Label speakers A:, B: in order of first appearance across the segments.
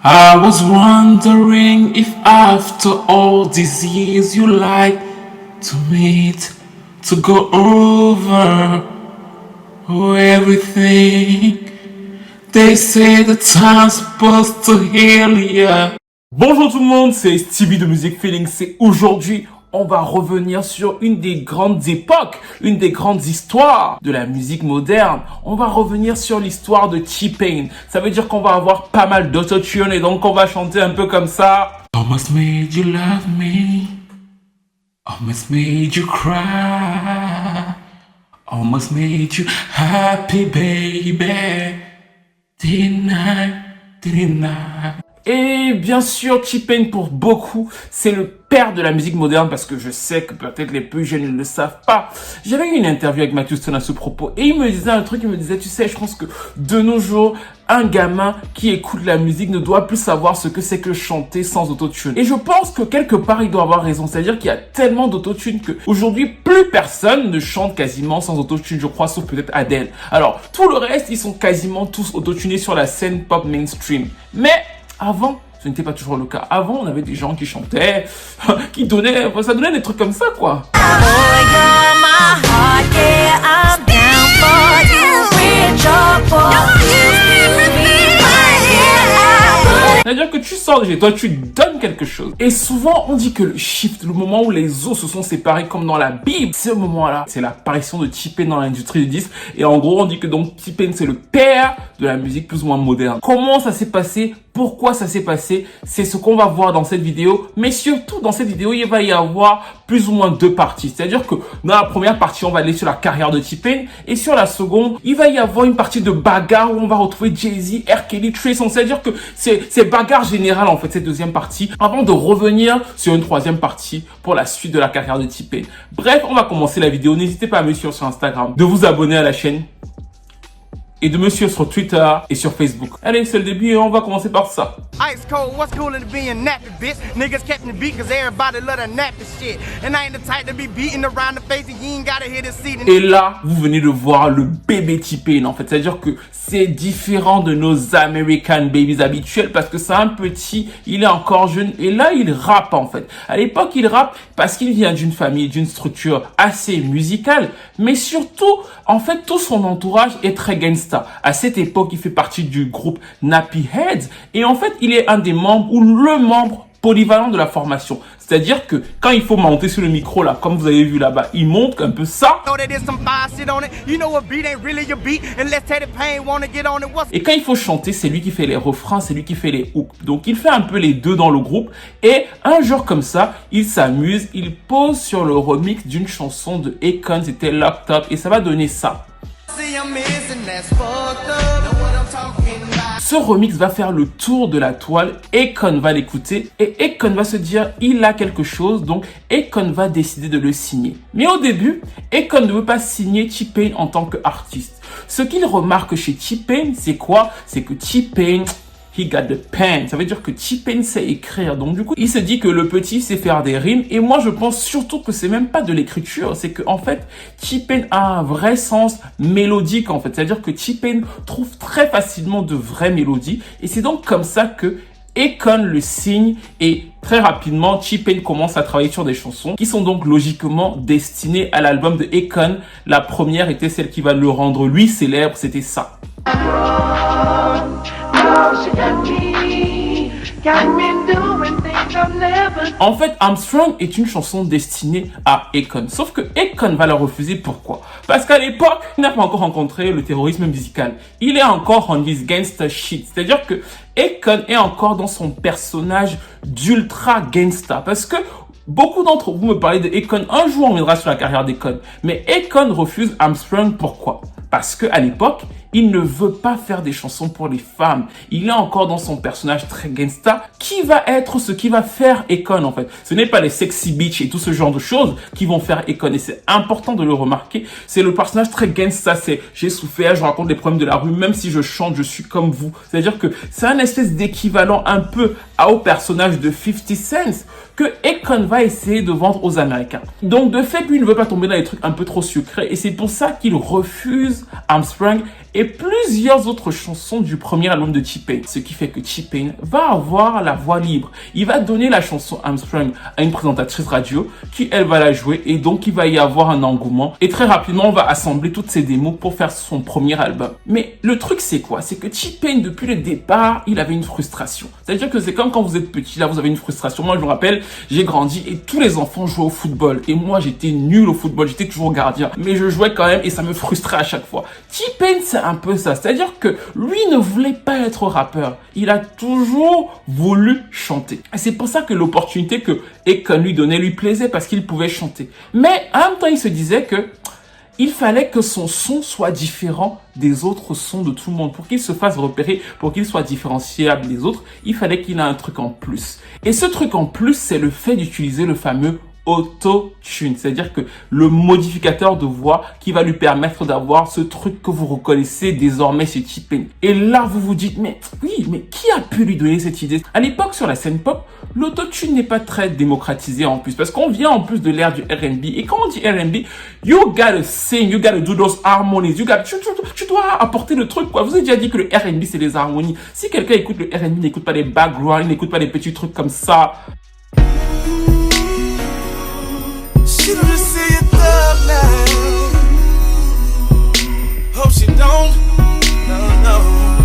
A: I was wondering if after all these years you like to meet, to go over everything. They say the time's supposed to heal ya.
B: Bonjour tout le monde, c'est Stevie de Music Feelings et aujourd'hui, on va revenir sur une des grandes époques, une des grandes histoires de la musique moderne. On va revenir sur l'histoire de T-Pain. Ça veut dire qu'on va avoir pas mal d'autotune et donc on va chanter un peu comme ça.
A: Almost made you love me, almost made you cry, almost made you happy baby, didn't I?
B: Et bien sûr, T-Pain pour beaucoup, c'est le père de la musique moderne parce que je sais que peut-être les plus jeunes ne le savent pas. J'avais eu une interview avec Matthew Stone à ce propos et il me disait un truc, il me disait, tu sais, je pense que de nos jours, un gamin qui écoute la musique ne doit plus savoir ce que c'est que chanter sans autotune. Et je pense que quelque part, il doit avoir raison. C'est-à-dire qu'il y a tellement d'autotune que aujourd'hui, plus personne ne chante quasiment sans autotune, je crois, sauf peut-être Adele. Alors, tout le reste, ils sont quasiment tous autotunés sur la scène pop mainstream. Mais avant, ce n'était pas toujours le cas. Avant, on avait des gens qui chantaient, qui donnaient, ça donnait des trucs comme ça, quoi. C'est-à-dire que tu sors de chez toi, tu donnes quelque chose. Et souvent, on dit que le shift, le moment où les os se sont séparés comme dans la Bible, ce moment-là, c'est l'apparition de T-Pain dans l'industrie du disque. Et en gros, on dit que donc T-Pain, c'est le père de la musique plus ou moins moderne. Comment ça s'est passé? Pourquoi ça s'est passé? C'est ce qu'on va voir dans cette vidéo. Mais surtout, dans cette vidéo, il va y avoir plus ou moins deux parties. C'est-à-dire que dans la première partie, on va aller sur la carrière de T-Pain. Et sur la seconde, il va y avoir une partie de bagarre où on va retrouver Jay-Z, R. Kelly, Trey Songz. C'est-à-dire que c'est bagarre générale, en fait, cette deuxième partie, avant de revenir sur une troisième partie pour la suite de la carrière de T-Pain. Bref, on va commencer la vidéo. N'hésitez pas à me suivre sur Instagram, de vous abonner à la chaîne et de me suivre sur Twitter et sur Facebook. Allez, c'est le début et on va commencer par ça.
C: Ice cold, what's cooler than being nappy, bitch? Niggas kept the beat cause everybody love the nappy shit. And I ain't the type to be beating around the face and you ain't gotta hit the seat.
B: Et là, vous venez de voir le bébé T-Pain, en fait. C'est-à-dire que c'est différent de nos American Babies habituels parce que c'est un petit, il est encore jeune et là, il rappe, en fait. À l'époque, il rappe parce qu'il vient d'une famille, d'une structure assez musicale, mais surtout, en fait, tout son entourage est très gangsta. À cette époque, il fait partie du groupe Nappy Heads et en fait, il est un des membres ou le membre polyvalent de la formation. C'est-à-dire que quand il faut monter sur le micro là, comme vous avez vu là-bas, il monte un peu ça. Et quand il faut chanter, c'est lui qui fait les refrains, c'est lui qui fait les hooks. Donc il fait un peu les deux dans le groupe. Et un jour comme ça, il s'amuse, il pose sur le remix d'une chanson de Akon, c'était Locked Up, et ça va donner ça. Ce remix va faire le tour de la toile, Akon va l'écouter et Akon va se dire il a quelque chose, donc Akon va décider de le signer. Mais au début, Akon ne veut pas signer T-Pain en tant qu'artiste. Ce qu'il remarque chez T-Pain, c'est quoi? C'est que T-Pain, he got the pen. Ça veut dire que T-Pain sait écrire. Donc du coup, il se dit que le petit sait faire des rimes. Et moi, je pense surtout que c'est même pas de l'écriture. C'est que en fait, T-Pain a un vrai sens mélodique en fait. C'est-à-dire que T-Pain trouve très facilement de vraies mélodies. Et c'est donc comme ça que Akon le signe et très rapidement, T-Pain commence à travailler sur des chansons qui sont donc logiquement destinées à l'album de Akon. La première était celle qui va le rendre lui célèbre. C'était ça. En fait, Armstrong est une chanson destinée à Akon. Sauf que Akon va la refuser. Pourquoi? Parce qu'à l'époque, il n'a pas encore rencontré le terrorisme musical. Il est encore on his gangster shit. C'est-à-dire que Akon est encore dans son personnage d'ultra gangsta. Parce que beaucoup d'entre vous me parlez de Akon. Un jour, on viendra sur la carrière d'Akon. Mais Akon refuse Armstrong. Pourquoi? Parce qu'à l'époque, il ne veut pas faire des chansons pour les femmes. Il est encore dans son personnage très gangsta qui va être ce qui va faire Akon en fait. Ce n'est pas les sexy bitch et tout ce genre de choses qui vont faire Akon. Et c'est important de le remarquer. C'est le personnage très gangsta. C'est j'ai souffert, je raconte les problèmes de la rue. Même si je chante, je suis comme vous. C'est-à-dire que c'est un espèce d'équivalent un peu au personnage de 50 Cent que Akon va essayer de vendre aux Américains. Donc de fait, lui ne veut pas tomber dans les trucs un peu trop sucrés et c'est pour ça qu'il refuse Armstrong et plusieurs autres chansons du premier album de T-Pain. Ce qui fait que T-Pain va avoir la voix libre. Il va donner la chanson Armstrong à une présentatrice radio qui, elle, va la jouer et donc il va y avoir un engouement. Et très rapidement, on va assembler toutes ces démos pour faire son premier album. Mais le truc, c'est quoi? C'est que T-Pain, depuis le départ, il avait une frustration. C'est-à-dire que c'est comme quand vous êtes petit, là, vous avez une frustration. Moi, je me rappelle, j'ai grandi et tous les enfants jouaient au football. Et moi, j'étais nul au football, j'étais toujours gardien. Mais je jouais quand même et ça me frustrait à chaque fois. T-Pain, c'est un peu ça. C'est-à-dire que lui ne voulait pas être rappeur. Il a toujours voulu chanter. Et c'est pour ça que l'opportunité que Akon lui donnait lui plaisait parce qu'il pouvait chanter. Mais en même temps, il se disait que il fallait que son son soit différent des autres sons de tout le monde. Pour qu'il se fasse repérer, pour qu'il soit différenciable des autres, il fallait qu'il ait un truc en plus. Et ce truc en plus, c'est le fait d'utiliser le fameux auto-tune, c'est-à-dire que le modificateur de voix qui va lui permettre d'avoir ce truc que vous reconnaissez désormais chez T-Pain. Et là, vous vous dites, mais oui, mais qui a pu lui donner cette idée? À l'époque, sur la scène pop, l'autotune n'est pas très démocratisé en plus, parce qu'on vient en plus de l'ère du R&B. Et quand on dit R&B, you gotta sing, you gotta do those harmonies, tu dois apporter le truc, quoi. Vous avez déjà dit que le R&B, c'est les harmonies. Si quelqu'un écoute le R&B, n'écoute pas les backgrounds, il n'écoute pas les petits trucs comme ça.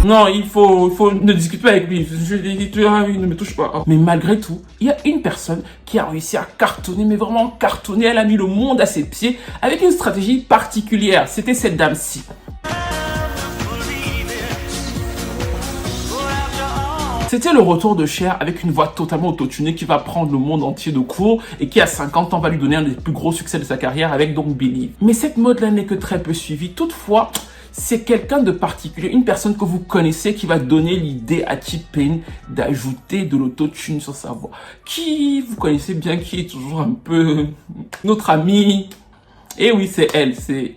B: Non, il faut ne discuter pas avec lui. Je dis, ne me touche pas. Mais malgré tout, il y a une personne qui a réussi à cartonner, mais vraiment cartonner. Elle a mis le monde à ses pieds avec une stratégie particulière. C'était cette dame-ci. C'était le retour de Cher avec une voix totalement autotunée qui va prendre le monde entier de court et qui à 50 ans va lui donner un des plus gros succès de sa carrière avec donc Believe. Mais cette mode-là n'est que très peu suivie. Toutefois, c'est quelqu'un de particulier, une personne que vous connaissez qui va donner l'idée à T-Pain d'ajouter de l'autotune sur sa voix. Qui vous connaissez bien, qui est toujours un peu notre amie. Et oui, c'est elle, c'est...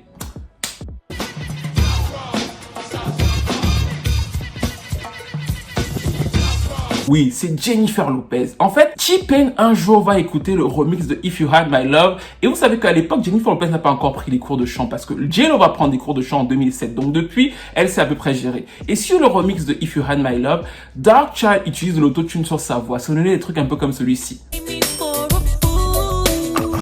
B: Oui, c'est Jennifer Lopez. En fait, T-Pain un jour va écouter le remix de If You Had My Love. Et vous savez qu'à l'époque, Jennifer Lopez n'a pas encore pris les cours de chant parce que J-Lo va prendre des cours de chant en 2007. Donc depuis, elle s'est à peu près gérée. Et sur le remix de If You Had My Love, Darkchild utilise de l'autotune sur sa voix. Ça donnait des trucs un peu comme celui-ci.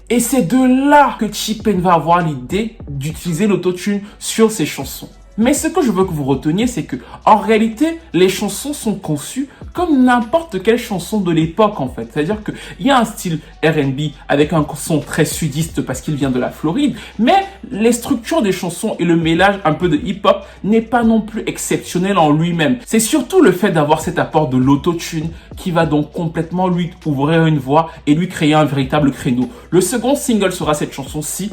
B: Et c'est de là que T-Pain va avoir l'idée d'utiliser l'autotune sur ses chansons. Mais ce que je veux que vous reteniez, c'est que en réalité, les chansons sont conçues comme n'importe quelle chanson de l'époque en fait. C'est-à-dire qu'il y a un style R&B avec un son très sudiste parce qu'il vient de la Floride, mais les structures des chansons et le mélange un peu de hip-hop n'est pas non plus exceptionnel en lui-même. C'est surtout le fait d'avoir cet apport de l'autotune qui va donc complètement lui ouvrir une voie et lui créer un véritable créneau. Le second single sera cette chanson-ci.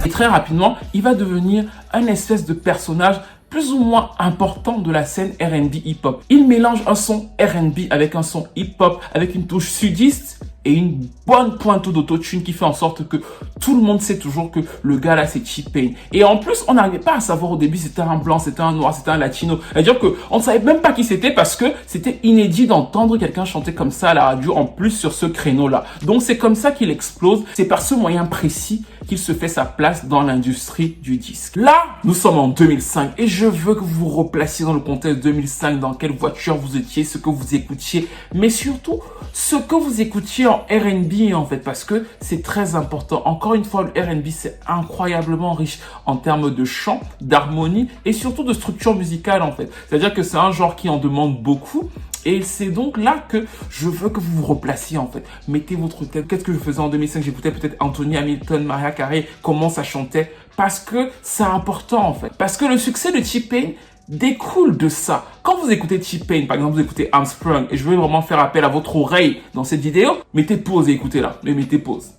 B: Et très rapidement, il va devenir un espèce de personnage plus ou moins important de la scène R&B hip-hop. Il mélange un son R&B avec un son hip-hop, avec une touche sudiste et une bonne pointe d'autotune qui fait en sorte que tout le monde sait toujours que le gars là c'est T-Pain. Et en plus, on n'arrivait pas à savoir au début c'était un blanc, c'était un noir, c'était un latino. C'est-à-dire qu'on ne savait même pas qui c'était parce que c'était inédit d'entendre quelqu'un chanter comme ça à la radio en plus sur ce créneau-là. Donc c'est comme ça qu'il explose. C'est par ce moyen précis qu'il se fait sa place dans l'industrie du disque. Là, nous sommes en 2005 et je veux que vous vous replaciez dans le contexte 2005, dans quelle voiture vous étiez, ce que vous écoutiez, mais surtout ce que vous écoutiez en R&B en fait, parce que c'est très important. Encore une fois, le R&B c'est incroyablement riche en termes de chant, d'harmonie et surtout de structure musicale en fait. C'est-à-dire que c'est un genre qui en demande beaucoup. Et c'est donc là que je veux que vous vous replaciez en fait. Mettez votre tête. Qu'est-ce que je faisais en 2005? J'écoutais peut-être Anthony Hamilton, Mariah Carey, comment ça chantait. Parce que c'est important en fait. Parce que le succès de T-Pain découle de ça. Quand vous écoutez T-Pain, par exemple vous écoutez Armstrong, et je veux vraiment faire appel à votre oreille dans cette vidéo, mettez pause et écoutez là. Mais mettez pause.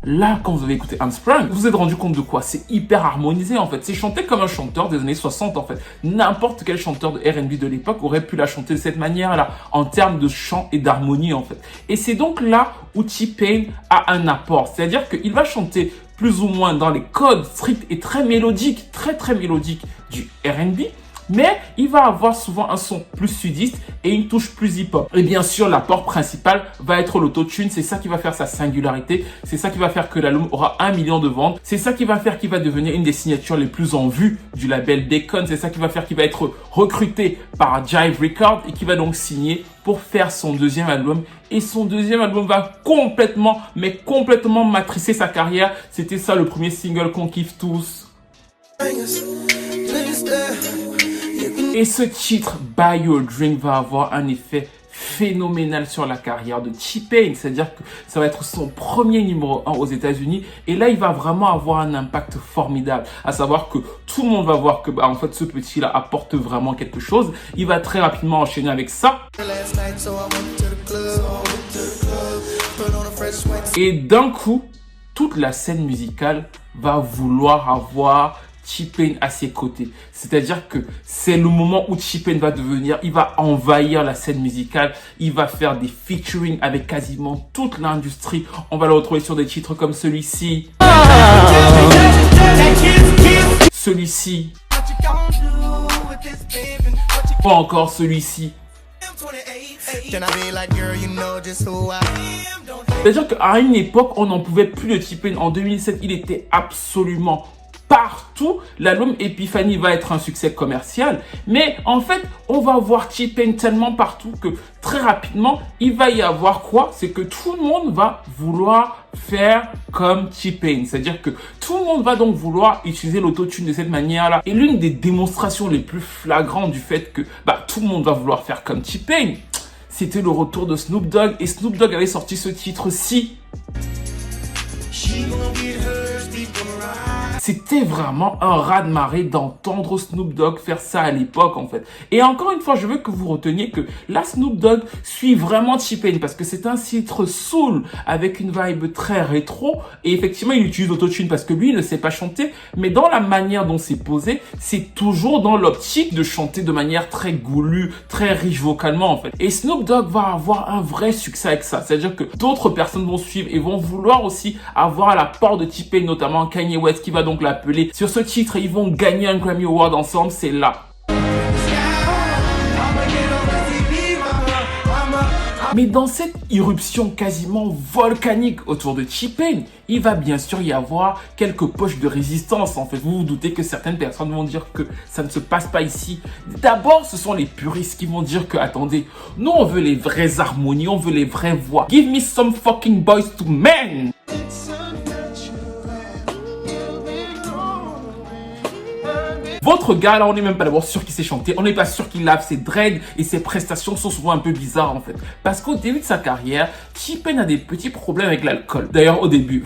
B: Là, quand vous avez écouté Armstrong, vous vous êtes rendu compte de quoi? C'est hyper harmonisé en fait. C'est chanté comme un chanteur des années 60 en fait. N'importe quel chanteur de R&B de l'époque aurait pu la chanter de cette manière-là, en termes de chant et d'harmonie en fait. Et c'est donc là où T-Pain a un apport. C'est-à-dire qu'il va chanter plus ou moins dans les codes stricts et très mélodiques, très mélodiques du R&B. Mais il va avoir souvent un son plus sudiste et une touche plus hip-hop. Et bien sûr, l'apport principal va être l'autotune. C'est ça qui va faire sa singularité. C'est ça qui va faire que l'album aura 1 million de ventes. C'est ça qui va faire qu'il va devenir une des signatures les plus en vue du label Deacon. C'est ça qui va faire qu'il va être recruté par Jive Records et qui va donc signer pour faire son deuxième album. Et son deuxième album va complètement matricer sa carrière. C'était ça le premier single qu'on kiffe tous. Et ce titre, Buy Your Drink, va avoir un effet phénoménal sur la carrière de T-Pain. C'est-à-dire que ça va être son premier numéro 1 aux États-Unis. Et là, il va vraiment avoir un impact formidable. À savoir que tout le monde va voir que, en fait, ce petit-là apporte vraiment quelque chose. Il va très rapidement enchaîner avec ça. Et d'un coup, toute la scène musicale va vouloir avoir T-Pain à ses côtés. C'est-à-dire que c'est le moment où T-Pain va il va envahir la scène musicale. Il va faire des featuring avec quasiment toute l'industrie. On va le retrouver sur des titres comme celui-ci. Celui-ci. Ou encore celui-ci. C'est-à-dire qu'à une époque, on n'en pouvait plus de T-Pain. En 2007, il était absolument partout. L'album Epiphany va être un succès commercial, mais en fait, on va voir T-Pain tellement partout que très rapidement, il va y avoir quoi? C'est que tout le monde va vouloir faire comme T-Pain. C'est-à-dire que tout le monde va donc vouloir utiliser l'autotune de cette manière-là. Et l'une des démonstrations les plus flagrantes du fait que tout le monde va vouloir faire comme T-Pain, c'était le retour de Snoop Dogg. Et Snoop Dogg avait sorti ce titre-ci. C'était vraiment un raz-de-marée d'entendre Snoop Dogg faire ça à l'époque, en fait. Et encore une fois, je veux que vous reteniez que là, Snoop Dogg suit vraiment T-Pain parce que c'est un titre soul avec une vibe très rétro. Et effectivement, il utilise l'autotune parce que lui, il ne sait pas chanter. Mais dans la manière dont c'est posé, c'est toujours dans l'optique de chanter de manière très goulue, très riche vocalement, en fait. Et Snoop Dogg va avoir un vrai succès avec ça. C'est-à-dire que d'autres personnes vont suivre et vont vouloir aussi avoir l'apport de T-Pain, notamment Kanye West, qui va donc l'appeler sur ce titre et ils vont gagner un Grammy Award ensemble. C'est là. Mais dans cette irruption quasiment volcanique autour de T-Pain, il va bien sûr y avoir quelques poches de résistance. En fait, vous vous doutez que certaines personnes vont dire que ça ne se passe pas ici. D'abord, ce sont les puristes qui vont dire que, attendez, nous on veut les vraies harmonies, on veut les vraies voix. Give me some fucking boys to men. Votre gars, là, on n'est même pas d'abord sûr qu'il sait chanter. On n'est pas sûr qu'il lave ses dreads et ses prestations sont souvent un peu bizarres, en fait. Parce qu'au début de sa carrière, T-Pain a des petits problèmes avec l'alcool. D'ailleurs, au début,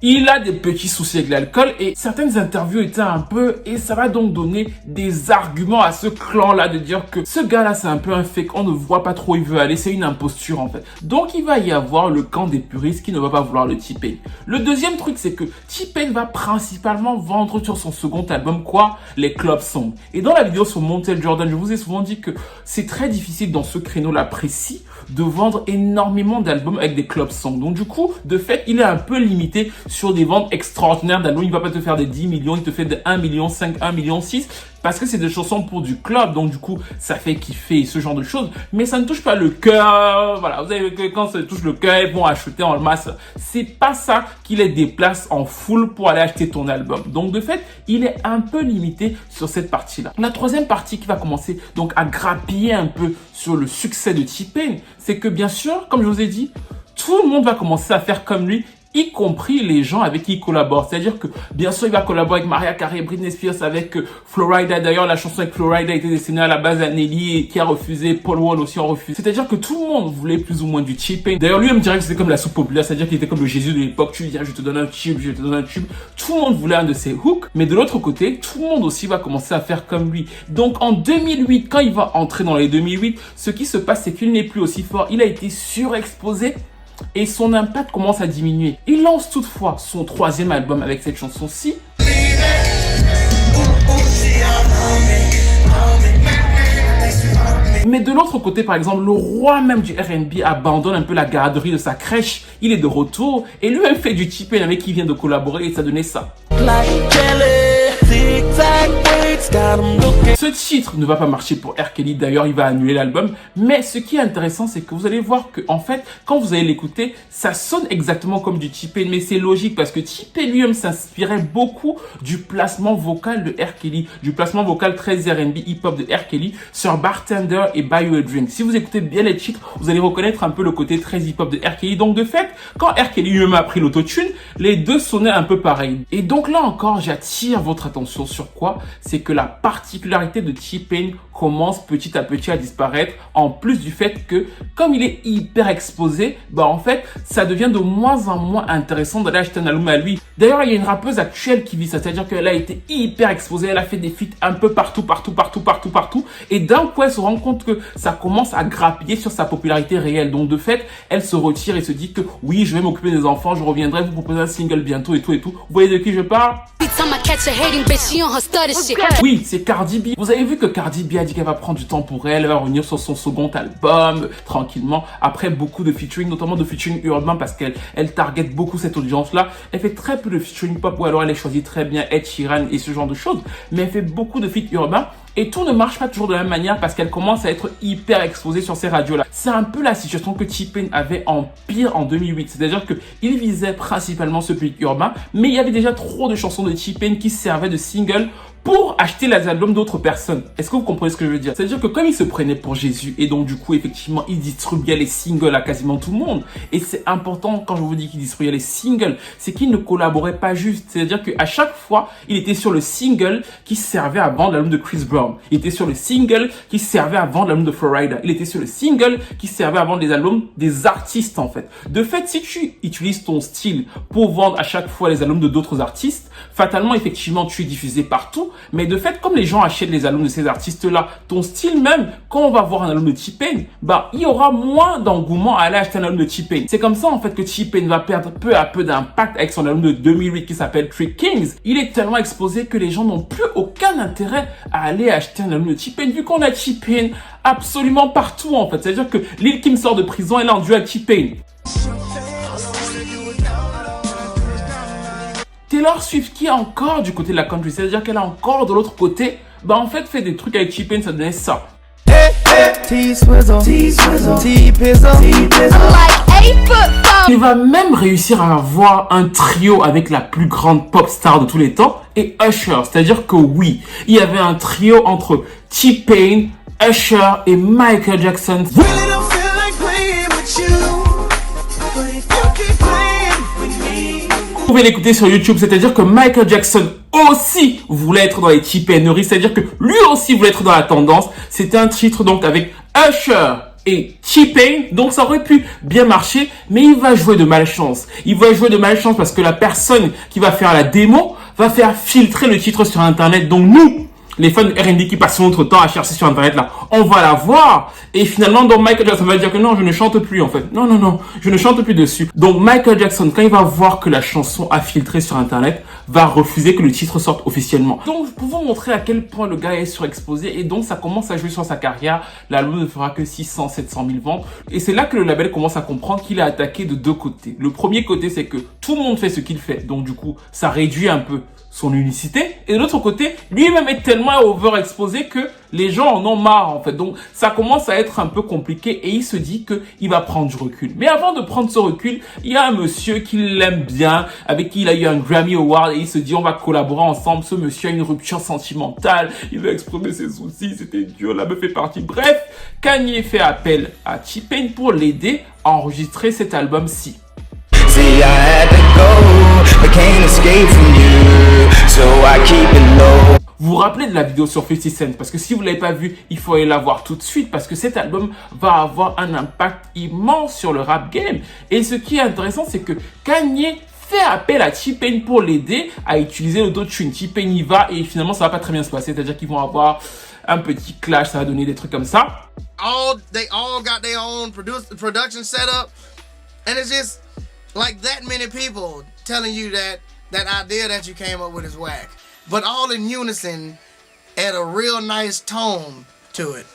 B: il a des petits soucis avec l'alcool et certaines interviews étaient un peu... Et ça va donc donner des arguments à ce clan-là de dire que ce gars-là, c'est un peu un fake. On ne voit pas trop où il veut aller. C'est une imposture, en fait. Donc, il va y avoir le camp des puristes qui ne va pas vouloir le T-Pain. Le deuxième truc, c'est que T-Pain va principalement vendre sur son second album, quoi? Les club songs. Et dans la vidéo sur Montel Jordan, je vous ai souvent dit que c'est très difficile dans ce créneau-là précis de vendre énormément d'albums avec des club songs. Donc, du coup, de fait, il est un peu limité sur des ventes extraordinaires d'albums. Il va pas te faire des 10 millions, il te fait des 1 million 5, 1 million 6 parce que c'est des chansons pour du club. Donc du coup, ça fait kiffer ce genre de choses, mais ça ne touche pas le cœur. Voilà, vous savez que quand ça touche le cœur, ils vont acheter en masse. C'est pas ça qui les déplace en foule pour aller acheter ton album. Donc de fait, il est un peu limité sur cette partie-là. La troisième partie qui va commencer donc à grappiller un peu sur le succès de T-Pain, c'est que bien sûr, comme je vous ai dit, tout le monde va commencer à faire comme lui, y compris les gens avec qui il collabore. C'est-à-dire que, bien sûr, il va collaborer avec Mariah Carey, Britney Spears, avec Florida. D'ailleurs, la chanson avec Florida a été destinée à la base à Nelly et qui a refusé. Paul Wall aussi a refusé. C'est-à-dire que tout le monde voulait plus ou moins du T-Pain. D'ailleurs, lui, il me dirait que c'était comme la soupe populaire. C'est-à-dire qu'il était comme le Jésus de l'époque. Tu viens, je te donne un tube, je te donne un tube. Tout le monde voulait un de ses hooks. Mais de l'autre côté, tout le monde aussi va commencer à faire comme lui. Donc, en 2008, quand il va entrer dans les 2008, ce qui se passe, c'est qu'il n'est plus aussi fort. Il a été surexposé. Et son impact commence à diminuer. Il lance toutefois son troisième album avec cette chanson-ci. Mais de l'autre côté, par exemple, le roi même du R&B abandonne un peu la garderie de sa crèche. Il est de retour et lui-même fait du T-Pain avec qui vient de collaborer et ça donnait ça. Ce titre ne va pas marcher pour R. Kelly, d'ailleurs il va annuler l'album, mais ce qui est intéressant c'est que vous allez voir que en fait quand vous allez l'écouter ça sonne exactement comme du T-Pain, mais c'est logique parce que T-Pain lui-même s'inspirait beaucoup du placement vocal de R. Kelly, du placement vocal très R&B hip-hop de R. Kelly sur Bartender et Buy You a Drink. Si vous écoutez bien les titres, vous allez reconnaître un peu le côté très hip-hop de R. Kelly, donc de fait quand R. Kelly lui-même a pris l'autotune, les deux sonnaient un peu pareil. Et donc là encore j'attire votre attention sur quoi? C'est que la particularité de T-Pain commence petit à petit à disparaître, en plus du fait que comme il est hyper exposé, bah en fait ça devient de moins en moins intéressant d'aller acheter un album à lui. D'ailleurs il y a une rappeuse actuelle qui vit ça, c'est-à-dire qu'elle a été hyper exposée, elle a fait des feats un peu partout et d'un coup elle se rend compte que ça commence à grappiller sur sa popularité réelle, donc de fait elle se retire et se dit que oui je vais m'occuper des enfants, je reviendrai vous proposer un single bientôt et tout. Vous voyez de qui je parle? Oui, c'est Cardi B. Vous avez vu que Cardi B a dit qu'elle va prendre du temps pour elle va revenir sur son second album, tranquillement, après beaucoup de featuring, notamment de featuring urbain, parce qu'elle target beaucoup cette audience-là. Elle fait très peu de featuring pop, ou alors elle choisit très bien Ed Sheeran et ce genre de choses, mais elle fait beaucoup de feats urbains. Et tout ne marche pas toujours de la même manière parce qu'elle commence à être hyper exposée sur ces radios-là. C'est un peu la situation que T-Pain avait en pire en 2008. C'est-à-dire qu'il visait principalement ce public urbain, mais il y avait déjà trop de chansons de T-Pain qui servaient de single pour acheter les albums d'autres personnes. Est-ce que vous comprenez ce que je veux dire? C'est-à-dire que comme il se prenait pour Jésus et donc du coup effectivement il distribuait les singles à quasiment tout le monde, et c'est important quand je vous dis qu'il distribuait les singles, c'est qu'il ne collaborait pas juste. C'est-à-dire qu'à chaque fois il était sur le single qui servait à vendre l'album de Chris Brown, il était sur le single qui servait à vendre l'album de Florida, il était sur le single qui servait à vendre les albums des artistes en fait. De fait, si tu utilises ton style pour vendre à chaque fois les albums de d'autres artistes, fatalement effectivement tu es diffusé partout. Mais de fait, comme les gens achètent les albums de ces artistes-là, ton style même, quand on va voir un album de T-Pain, bah, il y aura moins d'engouement à aller acheter un album de T-Pain. C'est comme ça, en fait, que T-Pain va perdre peu à peu d'impact avec son album de 2008 qui s'appelle Three Kings. Il est tellement exposé que les gens n'ont plus aucun intérêt à aller acheter un album de T-Pain, vu qu'on a T-Pain absolument partout, en fait. C'est-à-dire que Lil Kim sort de prison, elle est en duo avec T-Pain. Taylor Swift qui est encore du côté de la country, c'est-à-dire qu'elle est encore de l'autre côté, bah en fait fait des trucs avec T-Pain, ça donnait ça. Il va même réussir à avoir un trio avec la plus grande pop star de tous les temps et Usher, c'est-à-dire que oui, il y avait un trio entre T-Pain, Usher et Michael Jackson. Vous pouvez l'écouter sur YouTube, c'est-à-dire que Michael Jackson aussi voulait être dans les T-Paineries, c'est-à-dire que lui aussi voulait être dans la tendance. C'était un titre donc avec Usher et T-Pain, donc ça aurait pu bien marcher, mais il va jouer de malchance. Il va jouer de malchance parce que la personne qui va faire la démo va faire filtrer le titre sur Internet, donc nous, les fans de R&B qui passent notre temps à chercher sur Internet là, on va la voir. Et finalement, donc Michael Jackson va dire que non, je ne chante plus en fait. Non, je ne chante plus dessus. Donc Michael Jackson, quand il va voir que la chanson a filtré sur Internet, va refuser que le titre sorte officiellement. Donc pour vous montrer à quel point le gars est surexposé et donc ça commence à jouer sur sa carrière. L'album ne fera que 600, 700 000 ventes. Et c'est là que le label commence à comprendre qu'il est attaqué de deux côtés. Le premier côté, c'est que tout le monde fait ce qu'il fait. Donc du coup, ça réduit un peu son unicité, et de l'autre côté, lui-même est tellement overexposé que les gens en ont marre en fait. Donc ça commence à être un peu compliqué et il se dit que il va prendre du recul. Mais avant de prendre ce recul, il y a un monsieur qui l'aime bien, avec qui il a eu un Grammy Award et il se dit on va collaborer ensemble. Ce monsieur a une rupture sentimentale, il veut exprimer ses soucis, c'était dur, la meuf fait partie. Bref, Kanye fait appel à T-Pain pour l'aider à enregistrer cet album-ci. Vous vous rappelez de la vidéo sur 50 Cent, parce que si vous ne l'avez pas vu, il faut aller la voir tout de suite parce que cet album va avoir un impact immense sur le rap game. Et ce qui est intéressant, c'est que Kanye fait appel à T-Pain pour l'aider à utiliser l'autotune. T-Pain y va et finalement ça va pas très bien se passer, c'est-à-dire qu'ils vont avoir un petit clash, ça va donner des trucs comme ça.
C: They all got their own production setup, and it's just like that many people telling you that idea that you came up with is whack, but all in unison at a real nice tone to it.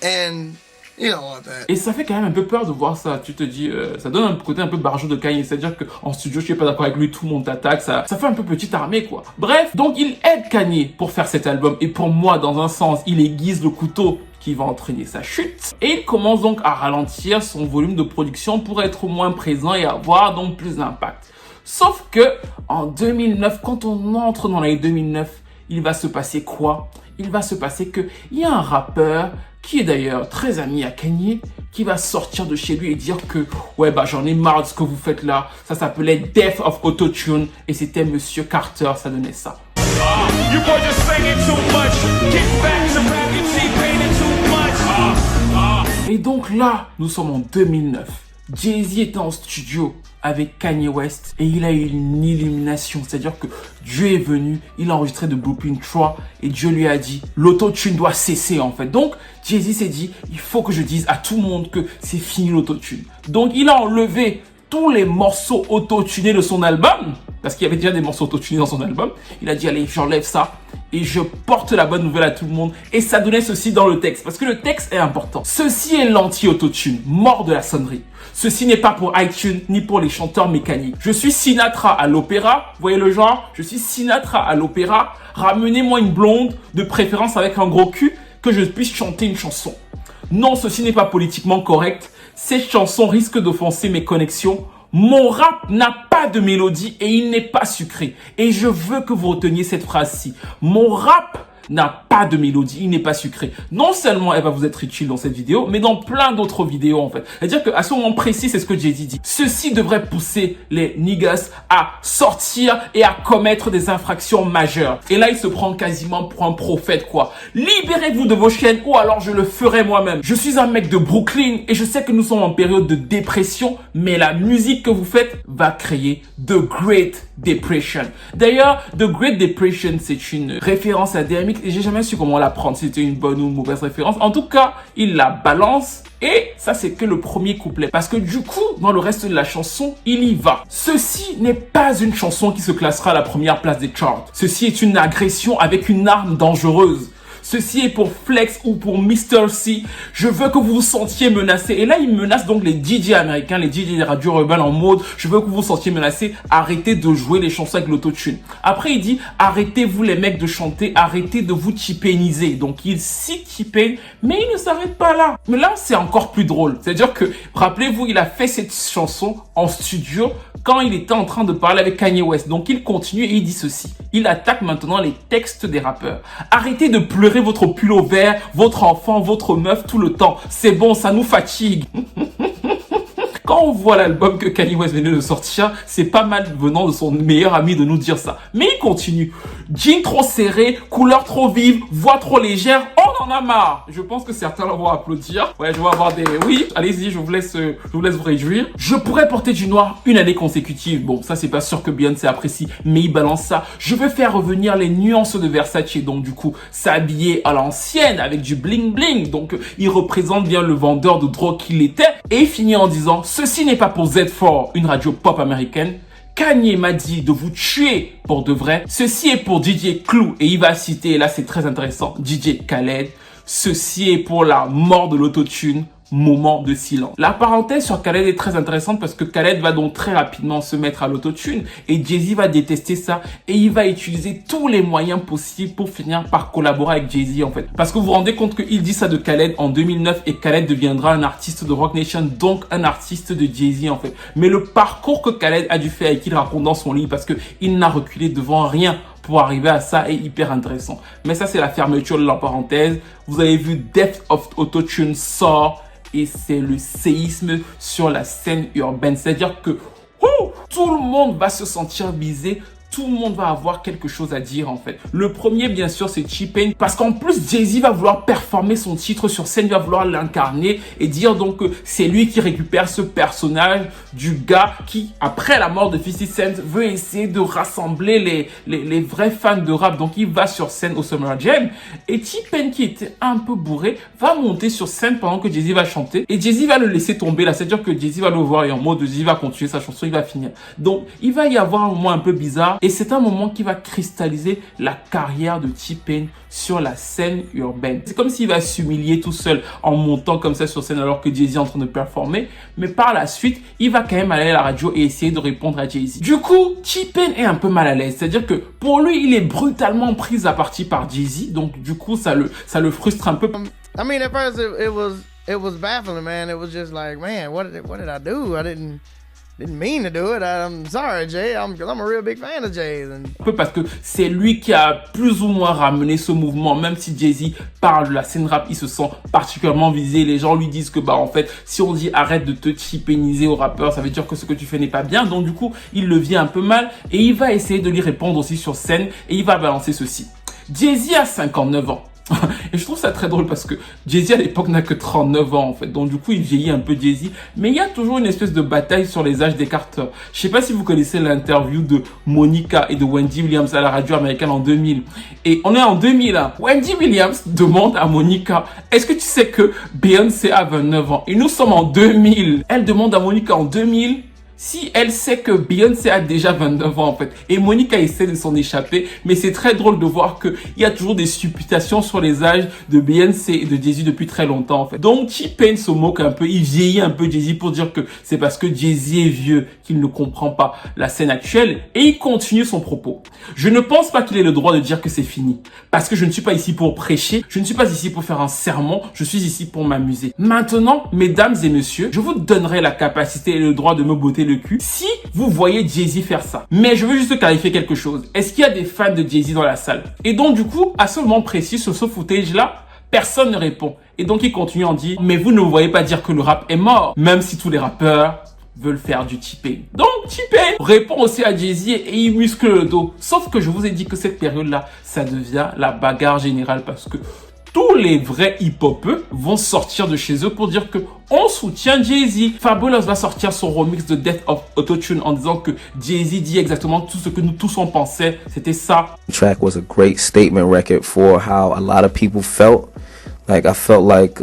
C: And you don't want that.
B: Et ça fait quand même un peu peur de voir ça. Tu te dis, ça donne un côté un peu barjot de Kanye. C'est-à-dire qu'en studio, tu es pas d'accord avec lui, tout le monde t'attaque. Ça fait un peu petite armée, quoi. Bref, donc il aide Kanye pour faire cet album. Et pour moi, dans un sens, il aiguise le couteau qui va entraîner sa chute. Et il commence donc à ralentir son volume de production pour être moins présent et avoir donc plus d'impact. Sauf que, en 2009, quand on entre dans l'année 2009, il va se passer quoi? Il va se passer que il y a un rappeur qui est d'ailleurs très ami à Kanye, qui va sortir de chez lui et dire que ouais bah j'en ai marre de ce que vous faites là. Ça s'appelait Death of Autotune et c'était Monsieur Carter, ça donnait ça.
D: You boys are singing too much. Get back to rapping, T-Pain too much.
B: Et donc là, nous sommes en 2009. Jay-Z était en studio avec Kanye West et il a eu une illumination, c'est-à-dire que Dieu est venu, il a enregistré de Blueprint 3 et Dieu lui a dit l'autotune doit cesser en fait. Donc Jay-Z s'est dit il faut que je dise à tout le monde que c'est fini l'autotune. Donc il a enlevé tous les morceaux autotunés de son album, parce qu'il y avait déjà des morceaux autotunés dans son album. Il a dit allez j'enlève ça et je porte la bonne nouvelle à tout le monde. Et ça donnait ceci dans le texte, parce que le texte est important. Ceci est l'anti-autotune, mort de la sonnerie. Ceci n'est pas pour iTunes ni pour les chanteurs mécaniques. Je suis Sinatra à l'opéra, vous voyez le genre? Je suis Sinatra à l'opéra, ramenez-moi une blonde, de préférence avec un gros cul, que je puisse chanter une chanson. Non, ceci n'est pas politiquement correct. Cette chanson risque d'offenser mes connexions. Mon rap n'a pas de mélodie et il n'est pas sucré. Et je veux que vous reteniez cette phrase-ci. Mon rap n'a pas de mélodie, il n'est pas sucré. Non seulement elle va vous être utile dans cette vidéo, mais dans plein d'autres vidéos en fait. C'est-à-dire qu'à ce moment précis, c'est ce que Jay-Z dit. Ceci devrait pousser les niggas à sortir et à commettre des infractions majeures. Et là, il se prend quasiment pour un prophète quoi. Libérez-vous de vos chaînes ou alors je le ferai moi-même. Je suis un mec de Brooklyn et je sais que nous sommes en période de dépression, mais la musique que vous faites va créer The Great Depression. D'ailleurs, The Great Depression, c'est une référence à DMX et j'ai jamais su comment la prendre, si c'était une bonne ou une mauvaise référence. En tout cas, il la balance et ça c'est que le premier couplet. Parce que du coup, dans le reste de la chanson, il y va. Ceci n'est pas une chanson qui se classera à la première place des charts. Ceci est une agression avec une arme dangereuse. Ceci est pour Flex ou pour Mr. C. Je veux que vous vous sentiez menacés. Et là, il menace donc les DJ américains, les DJ des radios rebelles en mode « Je veux que vous vous sentiez menacés. Arrêtez de jouer les chansons avec l'autotune. » Après, il dit « Arrêtez-vous les mecs de chanter. Arrêtez de vous T-Painiser. » Donc, il cite T-Pain, mais il ne s'arrête pas là. Mais là, c'est encore plus drôle. C'est-à-dire que, rappelez-vous, il a fait cette chanson en studio quand il était en train de parler avec Kanye West. Donc, il continue et il dit ceci. Il attaque maintenant les textes des rappeurs. Arrêtez de pleurer votre pull vert, votre enfant, votre meuf tout le temps. C'est bon, ça nous fatigue. Quand on voit l'album que Kanye West venait de sortir, c'est pas mal venant de son meilleur ami de nous dire ça. Mais il continue. Jean trop serré, couleur trop vive, voix trop légère, on en a marre. Je pense que certains vont applaudir. Ouais, je vais avoir des... Oui, allez-y, je vous laisse vous réjouir. Je pourrais porter du noir une année consécutive. Bon, ça c'est pas sûr que Beyoncé apprécie, mais il balance ça. Je veux faire revenir les nuances de Versace, donc du coup, s'habiller à l'ancienne avec du bling bling. Donc, il représente bien le vendeur de drogue qu'il était. Et il finit en disant... Ceci n'est pas pour Z4, une radio pop américaine. Kanye m'a dit de vous tuer pour de vrai. Ceci est pour DJ Clue. Et il va citer, et là c'est très intéressant, DJ Khaled. Ceci est pour la mort de l'autotune. Moment de silence. La parenthèse sur Khaled est très intéressante parce que Khaled va donc très rapidement se mettre à l'autotune et Jay-Z va détester ça et il va utiliser tous les moyens possibles pour finir par collaborer avec Jay-Z en fait. Parce que vous vous rendez compte qu'il dit ça de Khaled en 2009 et Khaled deviendra un artiste de Roc Nation, donc un artiste de Jay-Z en fait. Mais le parcours que Khaled a dû faire et qu'il raconte dans son livre parce que il n'a reculé devant rien pour arriver à ça est hyper intéressant. Mais ça c'est la fermeture de la parenthèse. Vous avez vu Death of Autotune sort et c'est le séisme sur la scène urbaine. C'est-à-dire que tout le monde va se sentir visé. Tout le monde va avoir quelque chose à dire en fait. Le premier bien sûr c'est T-Pain parce qu'en plus Jay-Z va vouloir performer son titre sur scène, il va vouloir l'incarner et dire donc que c'est lui qui récupère ce personnage du gars qui après la mort de 50 Cent veut essayer de rassembler les vrais fans de rap. Donc il va sur scène au Summer Jam et T-Pain qui était un peu bourré va monter sur scène pendant que Jay-Z va chanter et Jay-Z va le laisser tomber là. C'est-à-dire que Jay-Z va le voir et en mode Jay-Z va continuer sa chanson, il va finir. Donc il va y avoir un moment un peu bizarre. Et c'est un moment qui va cristalliser la carrière de T-Pain sur la scène urbaine. C'est comme s'il va s'humilier tout seul en montant comme ça sur scène alors que Jay-Z est en train de performer. Mais par la suite, il va quand même aller à la radio et essayer de répondre à Jay-Z. Du coup, T-Pain est un peu mal à l'aise. C'est-à-dire que pour lui, il est brutalement pris à partie par Jay-Z. Donc du coup, ça le frustre un peu.
C: I mean, at first it was baffling, man. It was just like, man, what did I do? I didn't mean to do it. I'm sorry, Jay. I'm a real big fan of Jay.
B: Un peu parce que c'est lui qui a plus ou moins ramené ce mouvement. Même si Jay-Z parle de la scène rap, il se sent particulièrement visé. Les gens lui disent que en fait, si on dit arrête de te chipéniser au rappeur, ça veut dire que ce que tu fais n'est pas bien. Donc du coup, il le vit un peu mal et il va essayer de lui répondre aussi sur scène et il va balancer ceci. Jay-Z a 59 ans. Et je trouve ça très drôle parce que Jay-Z à l'époque n'a que 39 ans en fait. Donc du coup il vieillit un peu Jay-Z. Mais il y a toujours une espèce de bataille sur les âges des carters. Je sais pas si vous connaissez l'interview de Monica et de Wendy Williams à la radio américaine en 2000. Et on est en 2000 hein. Wendy Williams demande à Monica, est-ce que tu sais que Beyoncé a 29 ans? Et nous sommes en 2000. Elle demande à Monica en 2000 si elle sait que Beyoncé a déjà 29 ans en fait. Et Monica essaie de s'en échapper, mais c'est très drôle de voir qu'il y a toujours des supputations sur les âges de Beyoncé et de Jay-Z depuis très longtemps en fait. Donc T-Pain se moque un peu, il vieillit un peu Jay-Z pour dire que c'est parce que Jay-Z est vieux qu'il ne comprend pas la scène actuelle et il continue son propos. Je ne pense pas qu'il ait le droit de dire que c'est fini parce que je ne suis pas ici pour prêcher, je ne suis pas ici pour faire un sermon, je suis ici pour m'amuser. Maintenant, mesdames et messieurs, je vous donnerai la capacité et le droit de me botter le cul si vous voyez Jay-Z faire ça. Mais je veux juste clarifier quelque chose. Est-ce qu'il y a des fans de Jay-Z dans la salle? Et donc du coup, à ce moment précis, sur ce footage-là, personne ne répond. Et donc il continue en dit, mais vous ne me voyez pas dire que le rap est mort, même si tous les rappeurs veulent faire du T-Pain. Donc T-Pain répond aussi à Jay-Z et il muscle le dos. Sauf que je vous ai dit que cette période-là, ça devient la bagarre générale parce que tous les vrais hip-hopeux vont sortir de chez eux pour dire que on soutient Jay-Z. Fabulous va sortir son remix de Death of Autotune en disant que Jay-Z dit exactement tout ce que nous tous on pensait. C'était ça.
E: The track was a great statement record for how a lot of people felt. Like I felt like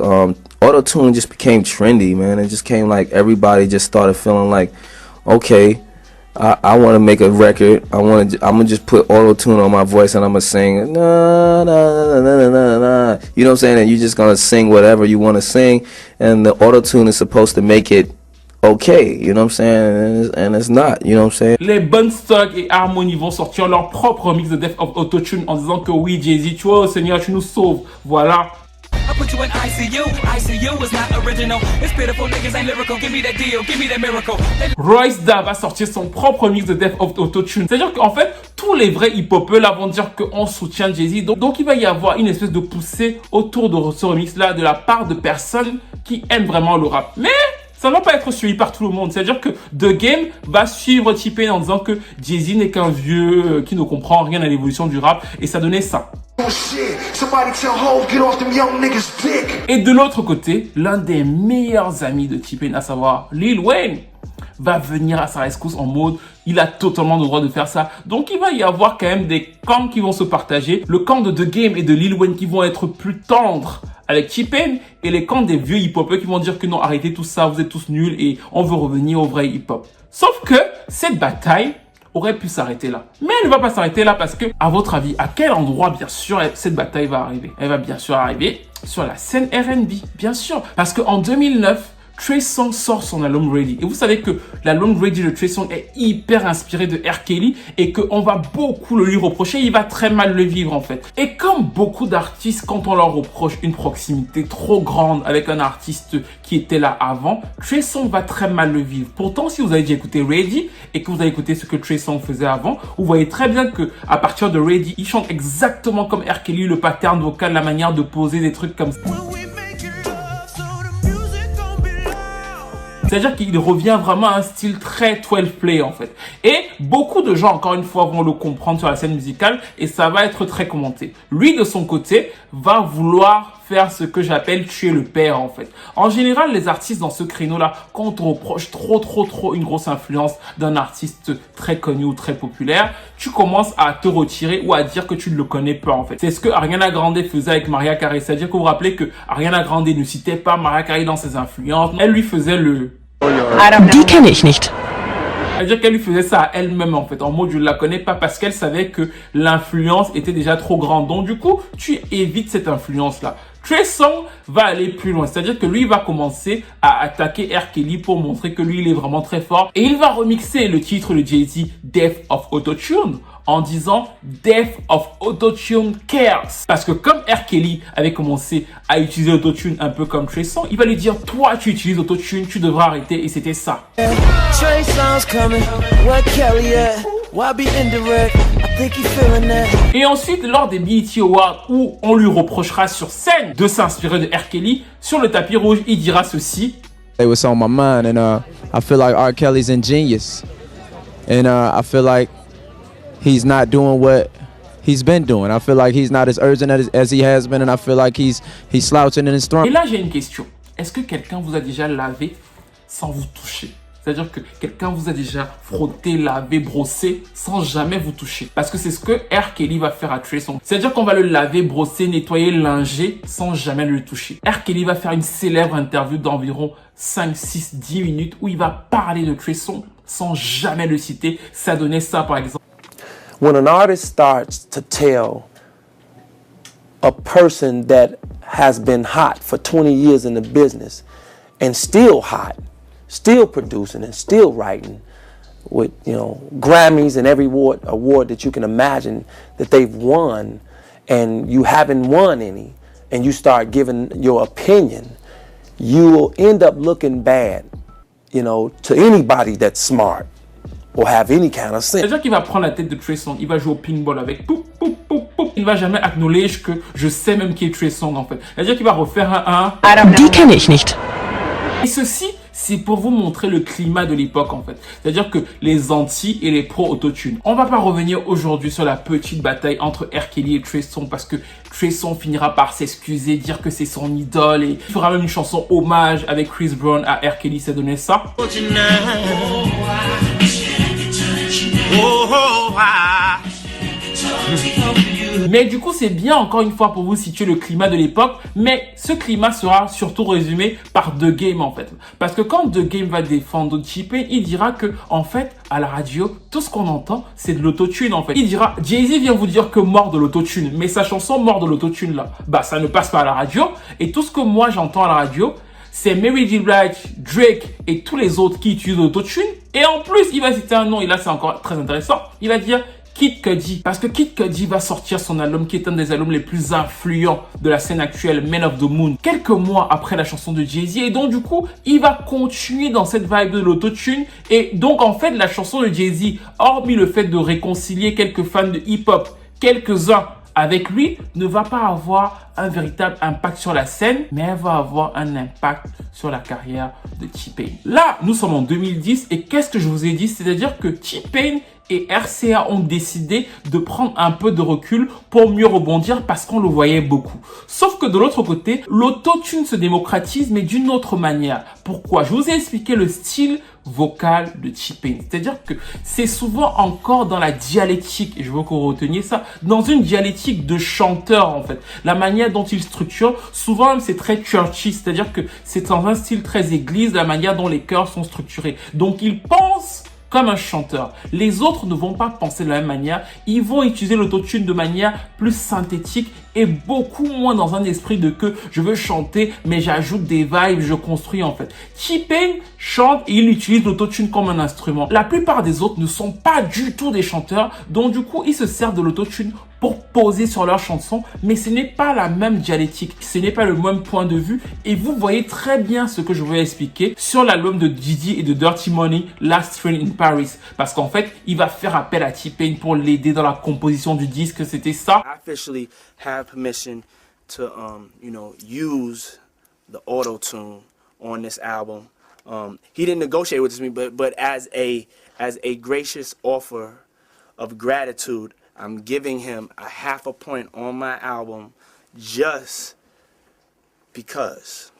E: Autotune just became trendy, man. It just came like everybody just started feeling like, okay, I want to make a record. I'm gonna just put auto-tune on my voice and I'm gonna sing na na na na na na. You know what I'm saying? And you're just gonna sing whatever you want to sing, and the auto-tune is supposed to make it okay. You know what I'm saying? And it's not. You know what I'm saying?
B: Les Bunstock et Harmony vont sortir leur propre remix de Death of Autotune en disant que oui, Jay-Z, tu vois, oh, Seigneur, tu nous sauves. Voilà.
F: I put you in ICU. ICU is not original. It's pitiful niggas ain't lyrical. Give me that deal. Give me that miracle.
B: Royce Da va sortir son propre mix de Death of Autotune. C'est-à-dire qu'en fait, tous les vrais hip-hopeux là vont dire qu'on soutient Jay-Z. Donc il va y avoir une espèce de poussée autour de ce remix-là de la part de personnes qui aiment vraiment le rap. Mais ça ne va pas être suivi par tout le monde. C'est-à-dire que The Game va suivre T-Pain en disant que Jay-Z n'est qu'un vieux qui ne comprend rien à l'évolution du rap. Et ça donnait ça. Et de l'autre côté, l'un des meilleurs amis de T-Pain, à savoir Lil Wayne, va venir à sa rescousse en mode il a totalement le droit de faire ça. Donc il va y avoir quand même des camps qui vont se partager. Le camp de The Game et de Lil Wayne qui vont être plus tendres avec T-Pain et les camps des vieux hip-hopers qui vont dire que non, arrêtez tout ça, vous êtes tous nuls et on veut revenir au vrai hip-hop. Sauf que cette bataille aurait pu s'arrêter là. Mais elle ne va pas s'arrêter là parce que, à votre avis, à quel endroit, bien sûr, cette bataille va arriver? Elle va bien sûr arriver sur la scène R&B, bien sûr. Parce qu'en 2009, Trey Songz sort son album Ready. Et vous savez que l'album Ready de Trey Songz est hyper inspiré de R. Kelly et qu'on va beaucoup le lui reprocher. Il va très mal le vivre en fait. Et comme beaucoup d'artistes, quand on leur reproche une proximité trop grande avec un artiste qui était là avant, Trey Songz va très mal le vivre. Pourtant, si vous avez déjà écouté Ready et que vous avez écouté ce que Trey Songz faisait avant, vous voyez très bien que à partir de Ready, il chante exactement comme R. Kelly, le pattern vocal, la manière de poser des trucs comme ça. C'est-à-dire qu'il revient vraiment à un style très 12 play en fait. Et beaucoup de gens, encore une fois, vont le comprendre sur la scène musicale et ça va être très commenté. Lui, de son côté, va vouloir faire ce que j'appelle tuer le père en fait. En général, les artistes dans ce créneau-là, quand on reproche trop une grosse influence d'un artiste très connu ou très populaire, tu commences à te retirer ou à dire que tu ne le connais pas en fait. C'est ce que Ariana Grande faisait avec Mariah Carey. C'est-à-dire que vous vous rappelez que Ariana Grande ne citait pas Mariah Carey dans ses influences. Elle lui faisait le...
G: Die kenne ich nicht.
B: C'est-à-dire qu'elle lui faisait ça à elle-même en fait, en mode je la connais pas parce qu'elle savait que l'influence était déjà trop grande. Donc du coup, tu évites cette influence-là. Trey Songz va aller plus loin, c'est-à-dire que lui il va commencer à attaquer R. Kelly pour montrer que lui il est vraiment très fort et il va remixer le titre de Jay-Z Death of Autotune en disant Death of Autotune Cares. Parce que comme R. Kelly avait commencé à utiliser Autotune un peu comme Trey Songz, il va lui dire toi tu utilises Autotune, tu devras arrêter et c'était ça.
G: Trey Songz coming, where Kelly at? Why be indirect? I think he feeling that.
B: Et ensuite, lors des BET Awards, où on lui reprochera sur scène de s'inspirer de R. Kelly, sur le tapis rouge, il dira ceci.
H: It was on my mind, and I feel like R. Kelly's ingenious, and I feel like he's not doing what he's been doing. I feel like he's not as urgent as he has been, and I feel like he's slouching in his throne.
B: Et là, j'ai une question. Est-ce que quelqu'un vous a déjà lavé sans vous toucher? C'est-à-dire que quelqu'un vous a déjà frotté, lavé, brossé sans jamais vous toucher. Parce que c'est ce que R. Kelly va faire à Trey Songz. C'est-à-dire qu'on va le laver, brosser, nettoyer, linger sans jamais le toucher. R. Kelly va faire une célèbre interview d'environ 5, 6, 10 minutes où il va parler de Trey Songz sans jamais le citer. Ça donnait ça par exemple.
I: When an artist starts to tell a person that has been hot for 20 years in the business and still hot, still producing and still writing with, Grammys and every award that you can imagine that they've won, and you haven't won any, and you start giving your opinion, you will end up looking bad, to anybody that's smart or have any kind of sense.
B: C'est-à-dire qu'il va prendre la tête de Trey Songz, il va jouer au pinball avec poup, poup, poup, poup. Il va jamais acknowledge que je sais même qui est Trey Songz en fait. C'est-à-dire qu'il va refaire un
J: Die kenne ich nicht.
B: Et ceci, c'est pour vous montrer le climat de l'époque en fait. C'est-à-dire que les anti et les pro-autotune. On va pas revenir aujourd'hui sur la petite bataille entre R. Kelly et Trey Songz parce que Trey Songz finira par s'excuser, dire que c'est son idole et il fera même une chanson hommage avec Chris Brown à R. Kelly, ça donnait ça. Mais du coup, c'est bien encore une fois pour vous situer le climat de l'époque, mais ce climat sera surtout résumé par The Game en fait. Parce que quand The Game va défendre T-Pain, il dira que en fait, à la radio, tout ce qu'on entend, c'est de l'autotune en fait. Il dira, Jay-Z vient vous dire que mort de l'autotune, mais sa chanson mort de l'autotune là, bah ça ne passe pas à la radio, et tout ce que moi j'entends à la radio, c'est Mary J. Blige, Drake et tous les autres qui utilisent l'autotune, et en plus, il va citer un nom, et là c'est encore très intéressant, il va dire Kid Cudi, parce que Kid Cudi va sortir son album qui est un des albums les plus influents de la scène actuelle, Man of the Moon, quelques mois après la chanson de Jay-Z, et donc du coup, il va continuer dans cette vibe de l'autotune, et donc en fait, la chanson de Jay-Z, hormis le fait de réconcilier quelques fans de hip-hop, quelques-uns avec lui, ne va pas avoir un véritable impact sur la scène, mais elle va avoir un impact sur la carrière de T-Pain. Là, nous sommes en 2010, et qu'est-ce que je vous ai dit? C'est-à-dire que T-Pain et RCA ont décidé de prendre un peu de recul pour mieux rebondir parce qu'on le voyait beaucoup. Sauf que de l'autre côté, l'autotune se démocratise mais d'une autre manière. Pourquoi? Je vous ai expliqué le style vocal de T-Pain. C'est-à-dire que c'est souvent encore dans la dialectique, et je veux que vous reteniez ça, dans une dialectique de chanteur en fait. La manière dont il structure, souvent même c'est très churchy, c'est-à-dire que c'est dans un style très église, la manière dont les chœurs sont structurés. Donc il pense comme un chanteur. Les autres ne vont pas penser de la même manière. Ils vont utiliser l'autotune de manière plus synthétique et beaucoup moins dans un esprit de que je veux chanter, mais j'ajoute des vibes, je construis en fait. T-Pain chante et il utilise l'autotune comme un instrument. La plupart des autres ne sont pas du tout des chanteurs, donc du coup, ils se servent de l'autotune pour poser sur leur chanson, mais ce n'est pas la même dialectique, ce n'est pas le même point de vue, et vous voyez très bien ce que je vais expliquer sur l'album de Diddy et de Dirty Money, Last Train in Paris, parce qu'en fait, il va faire appel à T-Pain pour l'aider dans la composition du disque, c'était ça.
I: I officially have permission to, use the auto-tune on this album. He didn't negotiate with me, but as a gracious offer of gratitude, I'm giving him a 0.5 point on my album just because.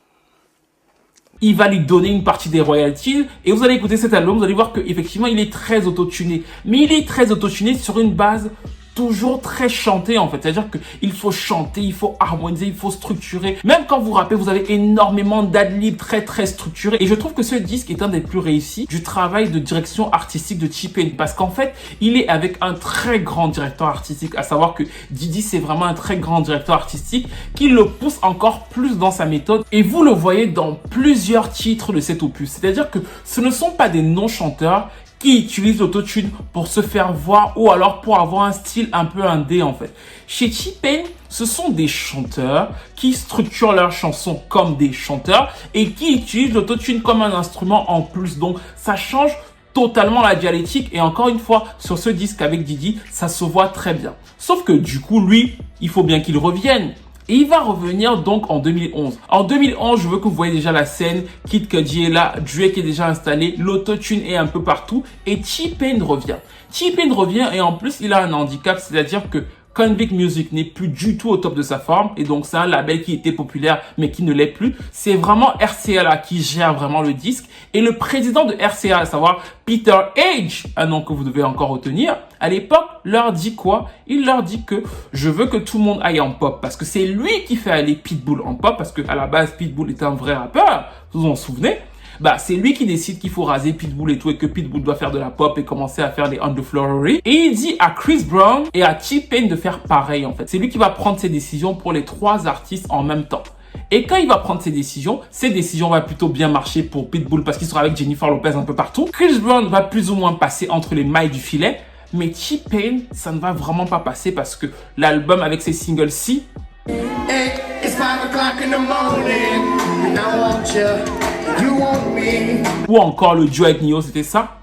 B: Il va lui donner une partie des royalties et vous allez écouter cet album, vous allez voir qu'effectivement il est très autotuné. Mais il est très autotuné sur une base toujours très chanté en fait. C'est-à-dire qu'il faut chanter, il faut harmoniser, il faut structurer. Même quand vous rappez, vous avez énormément d'adlibs très structurés. Et je trouve que ce disque est un des plus réussis du travail de direction artistique de T-Pain. Parce qu'en fait, il est avec un très grand directeur artistique. À savoir que Diddy, c'est vraiment un très grand directeur artistique qui le pousse encore plus dans sa méthode. Et vous le voyez dans plusieurs titres de cet opus. C'est-à-dire que ce ne sont pas des non-chanteurs qui utilisent l'autotune pour se faire voir ou alors pour avoir un style un peu indé en fait. Chez T-Pain, ce sont des chanteurs qui structurent leurs chansons comme des chanteurs et qui utilisent l'autotune comme un instrument en plus. Donc ça change totalement la dialectique et encore une fois, sur ce disque avec Diddy, ça se voit très bien. Sauf que du coup, lui, il faut bien qu'il revienne. Et il va revenir donc en 2011. En 2011, je veux que vous voyez déjà la scène. Kid Cudi est là, Drake est déjà installé, l'autotune est un peu partout et T-Pain revient. T-Pain revient et en plus, il a un handicap, c'est-à-dire que Convict Music n'est plus du tout au top de sa forme et donc c'est un label qui était populaire mais qui ne l'est plus. C'est vraiment RCA qui gère vraiment le disque et le président de RCA, à savoir Peter H, un nom que vous devez encore retenir, à l'époque leur dit quoi? Il leur dit que je veux que tout le monde aille en pop parce que c'est lui qui fait aller Pitbull en pop parce que à la base Pitbull est un vrai rappeur, vous vous en souvenez? Bah, c'est lui qui décide qu'il faut raser Pitbull et tout et que Pitbull doit faire de la pop et commencer à faire des On The Flowery. Et il dit à Chris Brown et à T-Pain de faire pareil en fait. C'est lui qui va prendre ses décisions pour les trois artistes en même temps. Et quand il va prendre ses décisions vont plutôt bien marcher pour Pitbull parce qu'il sera avec Jennifer Lopez un peu partout. Chris Brown va plus ou moins passer entre les mailles du filet. Mais T-Pain, ça ne va vraiment pas passer parce que l'album avec ses singles-ci...
C: Hey, it's 5 o'clock in the morning, and I want you, you want me.
B: Ou encore le duo avec Nio, c'était ça.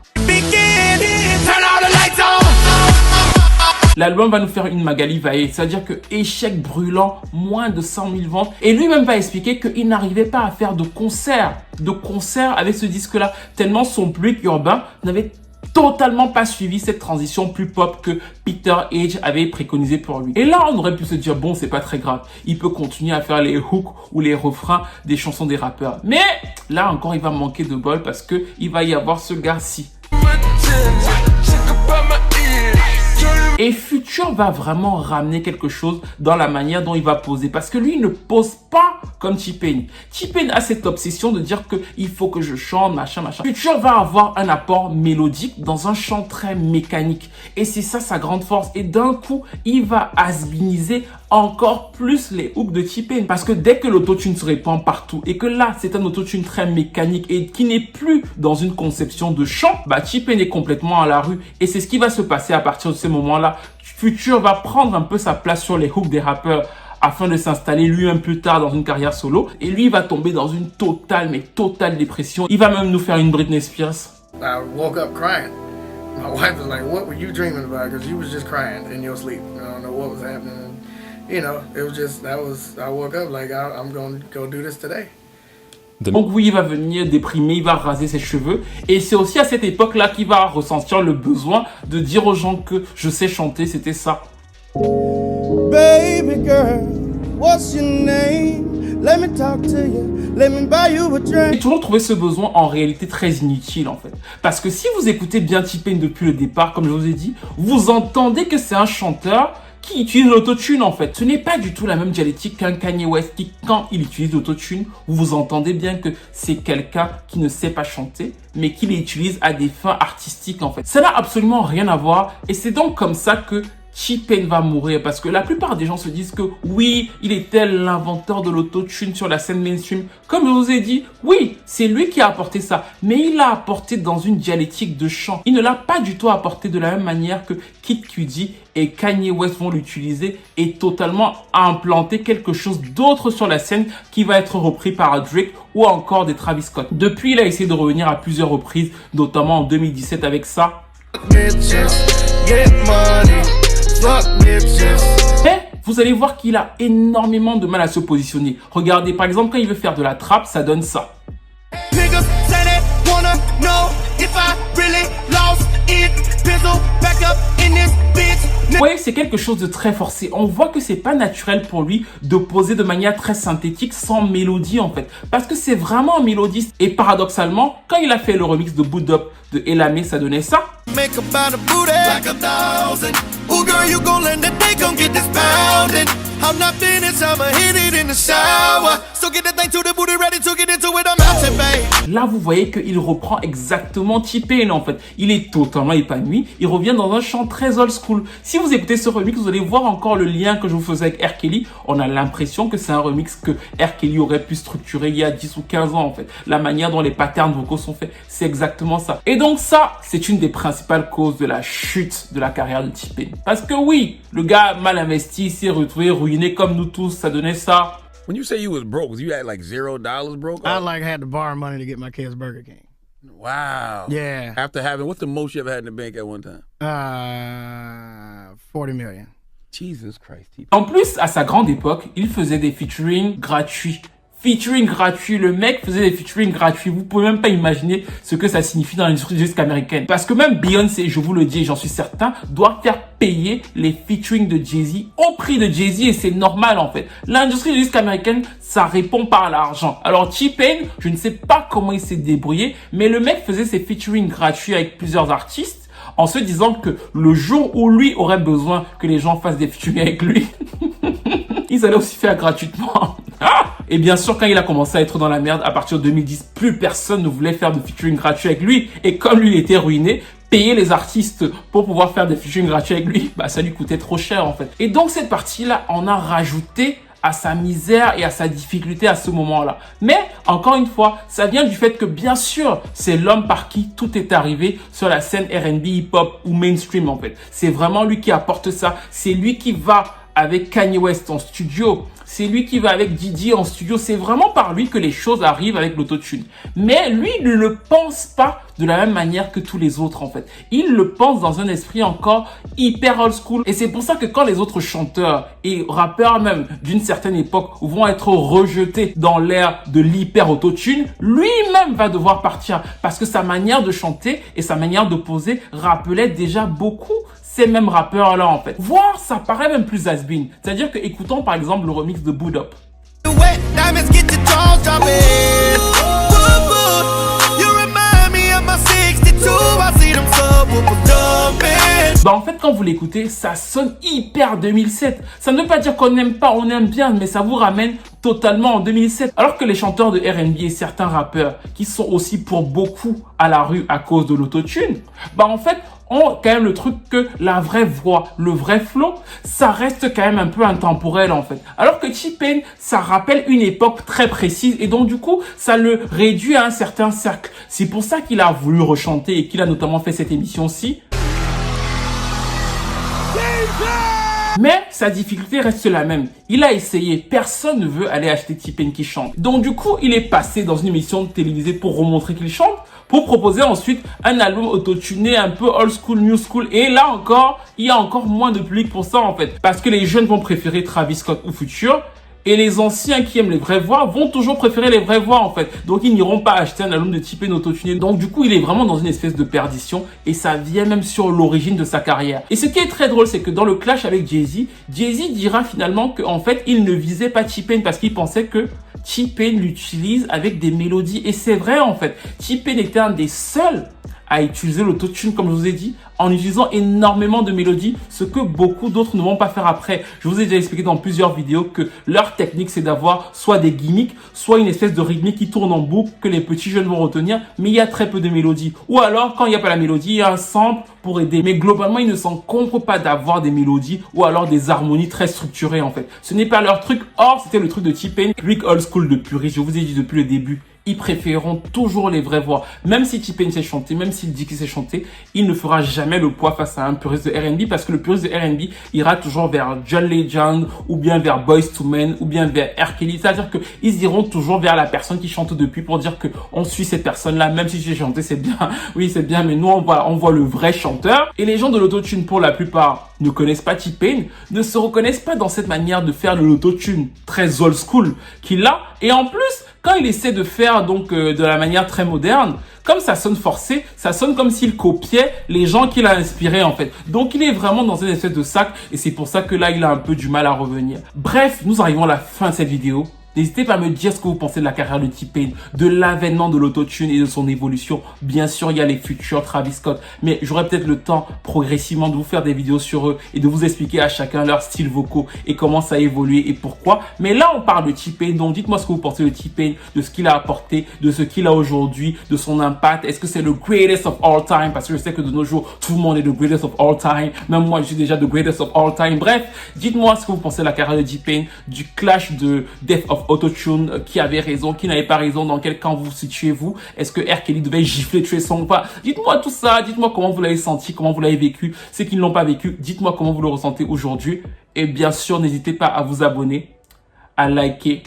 B: L'album va nous faire une Magali Vaé, c'est-à-dire que échec brûlant, moins de 100 000 ventes. Et lui-même va expliquer qu'il n'arrivait pas à faire de concert avec ce disque-là, tellement son public urbain n'avait totalement pas suivi cette transition plus pop que Peter H avait préconisé pour lui. Et là, on aurait pu se dire, bon, c'est pas très grave. Il peut continuer à faire les hooks ou les refrains des chansons des rappeurs. Mais là encore, il va manquer de bol parce que il va y avoir ce gars-ci. Et Future va vraiment ramener quelque chose dans la manière dont il va poser. Parce que lui, il ne pose pas comme T-Pain. T-Pain a cette obsession de dire qu'il faut que je chante, machin. Future va avoir un apport mélodique dans un chant très mécanique. Et c'est ça sa grande force. Et d'un coup, il va hasbiniser encore plus les hooks de T-Pain. Parce que dès que l'autotune se répand partout et que là, c'est un autotune très mécanique et qui n'est plus dans une conception de chant, bah T-Pain est complètement à la rue. Et c'est ce qui va se passer à partir de ce moment-là. Future va prendre un peu sa place sur les hooks des rappeurs afin de s'installer lui un peu tard dans une carrière solo. Et lui, il va tomber dans une totale dépression. Il va même nous faire une Britney Spears.
C: I woke up crying. My wife was like, "What were you dreaming about?" Because you was just crying in your sleep. I don't know what was happening. You know, it was just, I woke up like, I'm going to go do this today.
B: Donc oui, il va venir déprimé, il va raser ses cheveux. Et c'est aussi à cette époque-là qu'il va ressentir le besoin de dire aux gens que je sais chanter, c'était ça.
G: Baby girl, what's your name? Let me talk to you. Let me buy you a drink.
B: J'ai toujours trouvé ce besoin en réalité très inutile en fait. Parce que si vous écoutez bien T-Pain depuis le départ, comme je vous ai dit, vous entendez que c'est un chanteur qui utilise l'autotune en fait. Ce n'est pas du tout la même dialectique qu'un Kanye West qui, quand il utilise l'autotune, vous entendez bien que c'est quelqu'un qui ne sait pas chanter, mais qui l'utilise à des fins artistiques en fait. Ça n'a absolument rien à voir et c'est donc comme ça que T-Pain va mourir parce que la plupart des gens se disent que oui, il était l'inventeur de l'autotune sur la scène mainstream. Comme je vous ai dit, oui, c'est lui qui a apporté ça, mais il l'a apporté dans une dialectique de chant. Il ne l'a pas du tout apporté de la même manière que Kid Cudi et Kanye West vont l'utiliser et totalement implanter quelque chose d'autre sur la scène qui va être repris par Drake ou encore des Travis Scott. Depuis, il a essayé de revenir à plusieurs reprises, notamment en 2017 avec ça. Mais vous allez voir qu'il a énormément de mal à se positionner. Regardez, par exemple, quand il veut faire de la trappe, ça donne ça. Vous voyez, c'est quelque chose de très forcé. On voit que c'est pas naturel pour lui de poser de manière très synthétique sans mélodie en fait. Parce que c'est vraiment un mélodiste. Et paradoxalement, quand il a fait le remix de Boot Up de Elamé, ça donnait ça. Vous
G: Ooh, girl, you gon' let the day come get this pounding. I'm not finished, I'ma hit it in the shower. So get that thing to the booty, ready to get into it, I'm out here, babe.
B: Là, vous voyez qu'il reprend exactement T-Pain en fait. Il est totalement épanoui. Il revient dans un chant très old school. Si vous écoutez ce remix, vous allez voir encore le lien que je vous faisais avec R. Kelly. On a l'impression que c'est un remix que R. Kelly aurait pu structurer il y a 10 ou 15 ans en fait. La manière dont les patterns vocaux sont faits, c'est exactement ça. Et donc ça, c'est une des principales causes de la chute de la carrière de T-Pain. Parce que oui, le gars mal investi s'est retrouvé ruiné comme nous tous. Ça donnait ça.
J: When you say you was broke, was you had like $0 broke?
C: I like had to borrow money to get my kids Burger King.
J: Wow.
C: Yeah.
J: After having, what's the most you ever had in the bank at one time?
C: 40 million.
J: Jesus Christ.
B: En plus, à sa grande époque, il faisait des featuring gratuits. Featuring gratuit, le mec faisait des featuring gratuits. Vous pouvez même pas imaginer ce que ça signifie dans l'industrie de la musique américaine. Parce que même Beyoncé, je vous le dis et j'en suis certain, doit faire payer les featuring de Jay-Z au prix de Jay-Z et c'est normal en fait. L'industrie de la musique américaine, ça répond par l'argent. Alors T-Pain, je ne sais pas comment il s'est débrouillé, mais le mec faisait ses featuring gratuits avec plusieurs artistes en se disant que le jour où lui aurait besoin que les gens fassent des featuring avec lui, ils allaient aussi faire gratuitement. Et bien sûr, quand il a commencé à être dans la merde, à partir de 2010, plus personne ne voulait faire de featuring gratuit avec lui. Et comme lui était ruiné, payer les artistes pour pouvoir faire des featuring gratuits avec lui, bah ça lui coûtait trop cher en fait. Et donc cette partie-là, on a rajouté à sa misère et à sa difficulté à ce moment-là. Mais, encore une fois, ça vient du fait que, bien sûr, c'est l'homme par qui tout est arrivé sur la scène R&B, hip-hop ou mainstream, en fait. C'est vraiment lui qui apporte ça. C'est lui qui va avec Kanye West en studio. C'est lui qui va avec Didi en studio. C'est vraiment par lui que les choses arrivent avec l'autotune. Mais lui, il ne le pense pas de la même manière que tous les autres, en fait. Il le pense dans un esprit encore hyper old school. Et c'est pour ça que quand les autres chanteurs et rappeurs même d'une certaine époque vont être rejetés dans l'ère de l'hyper autotune, lui-même va devoir partir. Parce que sa manière de chanter et sa manière de poser rappelaient déjà beaucoup ces mêmes rappeurs-là, en fait. Voire, ça paraît même plus has-been. C'est-à-dire que, écoutons par exemple le remix de Boot Up. Bah en fait, quand vous l'écoutez, ça sonne hyper 2007. Ça ne veut pas dire qu'on n'aime pas, on aime bien, mais ça vous ramène totalement en 2007. Alors que les chanteurs de R&B et certains rappeurs, qui sont aussi pour beaucoup à la rue à cause de l'autotune, bah en fait, ont quand même le truc que la vraie voix, le vrai flow, ça reste quand même un peu intemporel en fait. Alors que T-Pain, ça rappelle une époque très précise et donc du coup, ça le réduit à un certain cercle. C'est pour ça qu'il a voulu rechanter et qu'il a notamment fait cette émission-ci. Mais sa difficulté reste la même. Il a essayé, personne ne veut aller acheter T-Pain qui chante. Donc du coup, il est passé dans une émission télévisée pour remontrer qu'il chante, pour proposer ensuite un album autotuné un peu old school, new school. Et là encore, il y a encore moins de public pour ça en fait. Parce que les jeunes vont préférer Travis Scott ou Future. Et les anciens qui aiment les vraies voix vont toujours préférer les vraies voix en fait. Donc ils n'iront pas acheter un album de T-Pain autotuné. Donc du coup il est vraiment dans une espèce de perdition. Et ça vient même sur l'origine de sa carrière. Et ce qui est très drôle c'est que dans le clash avec Jay-Z, Jay-Z dira finalement qu'en fait il ne visait pas T-Pain parce qu'il pensait que T-Pain l'utilise avec des mélodies. Et c'est vrai en fait. T-Pain était un des seuls à utiliser l'autotune, comme je vous ai dit, en utilisant énormément de mélodies, ce que beaucoup d'autres ne vont pas faire après. Je vous ai déjà expliqué dans plusieurs vidéos que leur technique, c'est d'avoir soit des gimmicks, soit une espèce de rythmique qui tourne en boucle, que les petits jeunes vont retenir, mais il y a très peu de mélodies. Ou alors, quand il n'y a pas la mélodie, il y a un sample pour aider. Mais globalement, ils ne s'encombrent pas d'avoir des mélodies ou alors des harmonies très structurées, en fait. Ce n'est pas leur truc. Or, c'était le truc de T-Pain, Rick Old School de puriste. Je vous ai dit depuis le début. Ils préféreront toujours les vraies voix. Même si T-Pain sait chanter, même s'il dit qu'il sait chanter, il ne fera jamais le poids face à un puriste de R&B parce que le puriste de R&B ira toujours vers John Legend ou bien vers Boyz II Men ou bien vers R. Kelly. C'est-à-dire qu'ils iront toujours vers la personne qui chante depuis pour dire que on suit cette personne-là, même si j'ai chanté, c'est bien. Oui, c'est bien, mais nous, on voit le vrai chanteur. Et les gens de l'autotune, pour la plupart, ne connaissent pas T-Pain, ne se reconnaissent pas dans cette manière de faire de l'autotune très old school qu'il a. Et en plus, quand il essaie de faire donc de la manière très moderne, comme ça sonne forcé, ça sonne comme s'il copiait les gens qu'il a inspirés en fait. Donc il est vraiment dans une espèce de sac et c'est pour ça que là il a un peu du mal à revenir. Bref, nous arrivons à la fin de cette vidéo. N'hésitez pas à me dire ce que vous pensez de la carrière de T-Pain, de l'avènement de l'autotune et de son évolution. Bien sûr, il y a les futurs Travis Scott, mais j'aurai peut-être le temps progressivement de vous faire des vidéos sur eux et de vous expliquer à chacun leurs styles vocaux et comment ça a évolué et pourquoi. Mais là, on parle de T-Pain, donc dites-moi ce que vous pensez de T-Pain, de ce qu'il a apporté, de ce qu'il a aujourd'hui, de son impact. Est-ce que c'est le greatest of all time? Parce que je sais que de nos jours, tout le monde est le greatest of all time. Même moi, je suis déjà the greatest of all time. Bref, dites-moi ce que vous pensez de la carrière de T-Pain, du clash de Death of Autotune, qui avait raison, qui n'avait pas raison, dans quel camp vous situez-vous? Est-ce que R. Kelly devait gifler Trey Songz ou pas? Dites-moi tout ça, dites-moi comment vous l'avez senti, comment vous l'avez vécu. Ceux qui ne l'ont pas vécu, dites-moi comment vous le ressentez aujourd'hui. Et bien sûr, n'hésitez pas à vous abonner, à liker,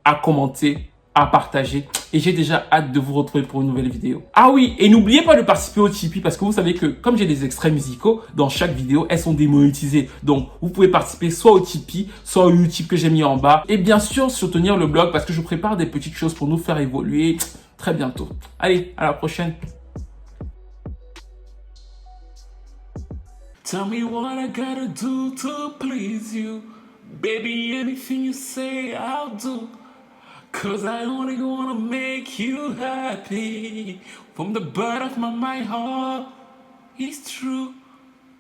B: à commenter, à partager. Et j'ai déjà hâte de vous retrouver pour une nouvelle vidéo. Ah oui, et n'oubliez pas de participer au Tipeee parce que vous savez que comme j'ai des extraits musicaux, dans chaque vidéo, elles sont démonétisées. Donc, vous pouvez participer soit au Tipeee, soit au Utip que j'ai mis en bas. Et bien sûr, soutenir le blog parce que je prépare des petites choses pour nous faire évoluer très bientôt. Allez, à la prochaine.
A: Tell me what I gotta do to please you. Baby, anything you say, I'll do. 'Cause I only wanna make you happy. From the bottom of my heart, it's true.